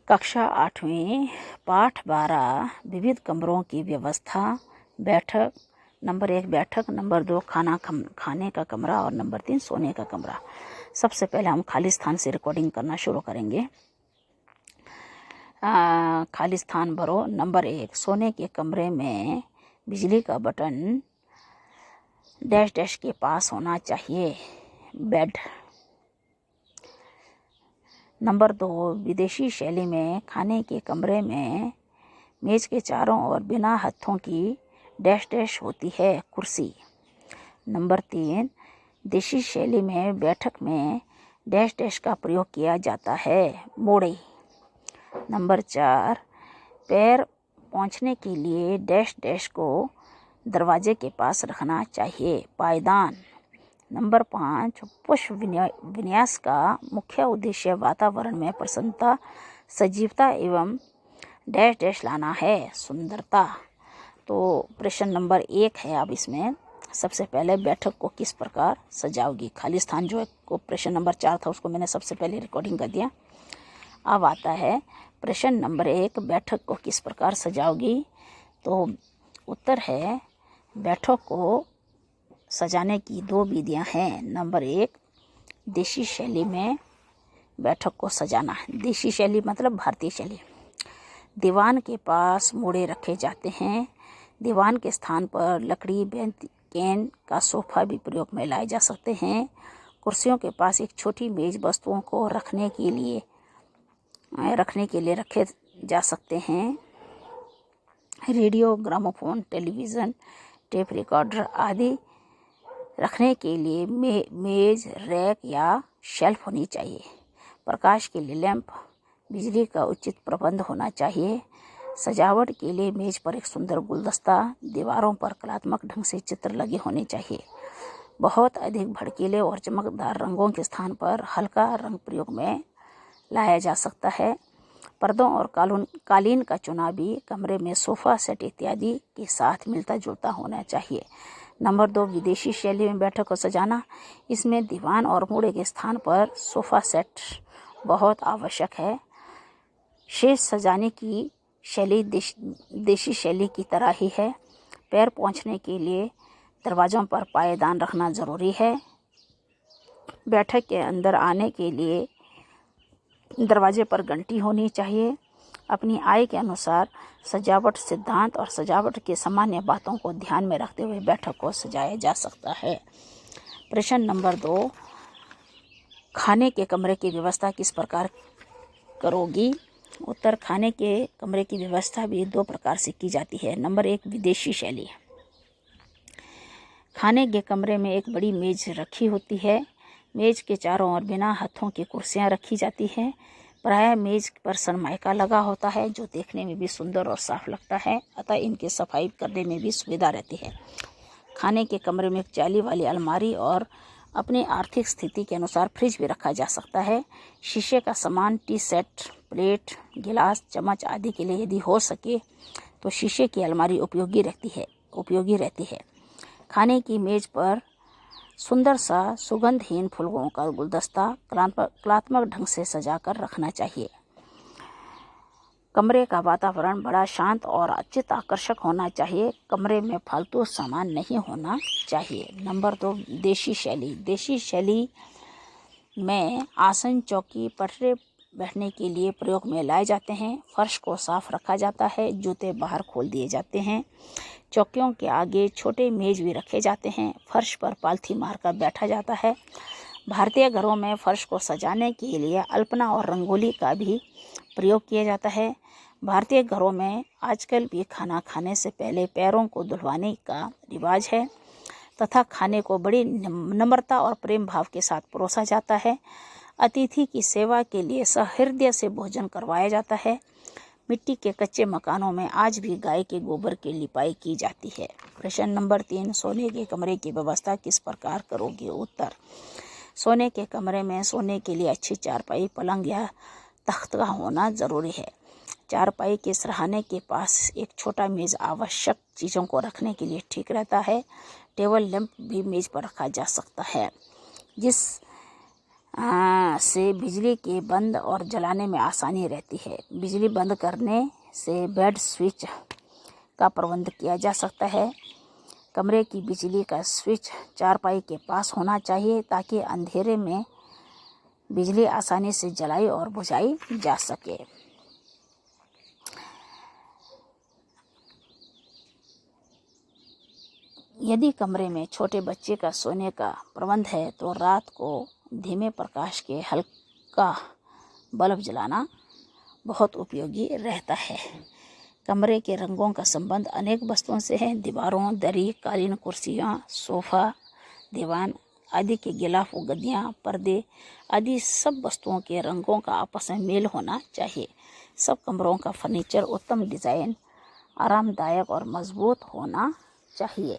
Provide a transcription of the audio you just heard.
कक्षा 8वीं पाठ 12 विविध कमरों की व्यवस्था। बैठक नंबर 1 बैठक, नंबर 2 खाने का कमरा और नंबर 3 सोने का कमरा। सबसे पहले हम खाली स्थान से रिकॉर्डिंग करना शुरू करेंगे। खाली स्थान भरो। नंबर 1 सोने के कमरे में बिजली का बटन डैश डैश के पास होना चाहिए। बेड। नंबर 2 विदेशी शैली में खाने के कमरे में मेज के चारों ओर बिना हथों की डैश डैश होती है। कुर्सी। नंबर 3 देशी शैली में बैठक में डैश डैश का प्रयोग किया जाता है। मोड़े। नंबर 4 पैर पोंछने के लिए डैश डैश को दरवाजे के पास रखना चाहिए। पायदान। नंबर 5 पुष्प विन्यास का मुख्य उद्देश्य वातावरण में प्रसन्नता, सजीवता एवं डैश डैश लाना है। सुंदरता। तो प्रश्न नंबर 1 है। अब इसमें सबसे पहले बैठक को किस प्रकार सजाओगी। खाली स्थान जो है को प्रश्न नंबर 4 था, उसको मैंने सबसे पहले रिकॉर्डिंग कर दिया। अब आता है प्रश्न नंबर 1 बैठक को किस प्रकार सजाओगी। तो उत्तर है बैठक को सजाने की 2 विधियां हैं। नंबर 1 देशी शैली में बैठक को सजाना। देशी शैली मतलब भारतीय शैली। दीवान के पास मोड़े रखे जाते हैं। दीवान के स्थान पर लकड़ी, बेंच, कैन का सोफा भी प्रयोग में लाए जा सकते हैं। कुर्सियों के पास एक छोटी मेज वस्तुओं को रखने के लिए रखे जा सकते हैं। Radio, gramophone, television, tape recorder आदि रखने के लिए मेज, रैक या शेल्फ होनी चाहिए। प्रकाश के लिए लैंप, बिजली का उचित प्रबंध होना चाहिए। सजावट के लिए मेज पर एक सुंदर गुलदस्ता, दीवारों पर कलात्मक ढंग से चित्र लगे होने चाहिए। बहुत अधिक भड़कीले और चमकदार रंगों के स्थान पर हल्का रंग प्रयोग में लाया जा सकता है। पर्दों और कालीन का चुनाव भी कमरे में सोफा सेट इत्यादि के साथ मिलता जुलता होना चाहिए। नंबर 2 विदेशी शैली में बैठक को सजाना। इसमें दीवान और मोड़े के स्थान पर सोफा सेट बहुत आवश्यक है। शेष सजाने की शैली देशी शैली की तरह ही है। पैर पोंछने के लिए दरवाज़ों पर पायदान रखना ज़रूरी है। बैठक के अंदर आने के लिए दरवाजे पर घंटी होनी चाहिए। अपनी आय के अनुसार सजावट सिद्धांत और सजावट के सामान्य बातों को ध्यान में रखते हुए बैठक को सजाया जा सकता है। प्रश्न नंबर 2 खाने के कमरे की व्यवस्था किस प्रकार करोगी। उत्तर खाने के कमरे की व्यवस्था भी 2 प्रकार से की जाती है। नंबर 1 विदेशी शैली। खाने के कमरे में एक बड़ी मेज रखी होती है। मेज के चारों ओर बिना हथों की कुर्सियां रखी जाती हैं। प्रायः मेज पर सनमाइका लगा होता है जो देखने में भी सुंदर और साफ लगता है, अतः इनकी सफाई करने में भी सुविधा रहती है। खाने के कमरे में एक जाली वाली अलमारी और अपनी आर्थिक स्थिति के अनुसार फ्रिज भी रखा जा सकता है। शीशे का सामान, टी सेट, प्लेट, गिलास, चम्मच आदि के लिए यदि हो सके तो शीशे की अलमारी उपयोगी रहती है। खाने की मेज पर सुंदर सा सुगंधहीन फूलों का गुलदस्ता कलात्मक ढंग से सजाकर रखना चाहिए। कमरे का वातावरण बड़ा शांत और अत्यंत आकर्षक होना चाहिए। कमरे में फालतू सामान नहीं होना चाहिए। नंबर 2 देशी शैली। देशी शैली में आसन, चौकी, पटरे बैठने के लिए प्रयोग में लाए जाते हैं। फर्श को साफ रखा जाता है। जूते बाहर खोल दिए जाते हैं। चौकियों के आगे छोटे मेज भी रखे जाते हैं। फर्श पर पालथी मारकर बैठा जाता है। भारतीय घरों में फर्श को सजाने के लिए अल्पना और रंगोली का भी प्रयोग किया जाता है। भारतीय घरों में आजकल भी खाना खाने से पहले पैरों को धुलवाने का रिवाज है तथा खाने को बड़ी नम्रता और प्रेम भाव के साथ परोसा जाता है। अतिथि की सेवा के लिए सहृदय से भोजन करवाया जाता है। मिट्टी के कच्चे मकानों में आज भी गाय के गोबर की लिपाई की जाती है। प्रश्न नंबर 3 सोने के कमरे की व्यवस्था किस प्रकार करोगे। उत्तर सोने के कमरे में सोने के लिए अच्छी चारपाई, पलंग या तख्त का होना ज़रूरी है। चारपाई के सराहने के पास एक छोटा मेज आवश्यक चीज़ों को रखने के लिए ठीक रहता है। टेबल लैंप भी मेज पर रखा जा सकता है। जिस से बिजली के बंद और जलाने में आसानी रहती है। बिजली बंद करने से बेड स्विच का प्रबंध किया जा सकता है। कमरे की बिजली का स्विच चारपाई के पास होना चाहिए ताकि अंधेरे में बिजली आसानी से जलाई और बुझाई जा सके। यदि कमरे में छोटे बच्चे का सोने का प्रबंध है तो रात को धीमे प्रकाश के हल्का बल्ब जलाना बहुत उपयोगी रहता है। कमरे के रंगों का संबंध अनेक वस्तुओं से है। दीवारों, दरी, कालीन, कुर्सियाँ, सोफ़ा, दीवान आदि के गिलाफ, गद्दियाँ, पर्दे आदि सब वस्तुओं के रंगों का आपस में मेल होना चाहिए। सब कमरों का फर्नीचर उत्तम डिज़ाइन, आरामदायक और मजबूत होना चाहिए।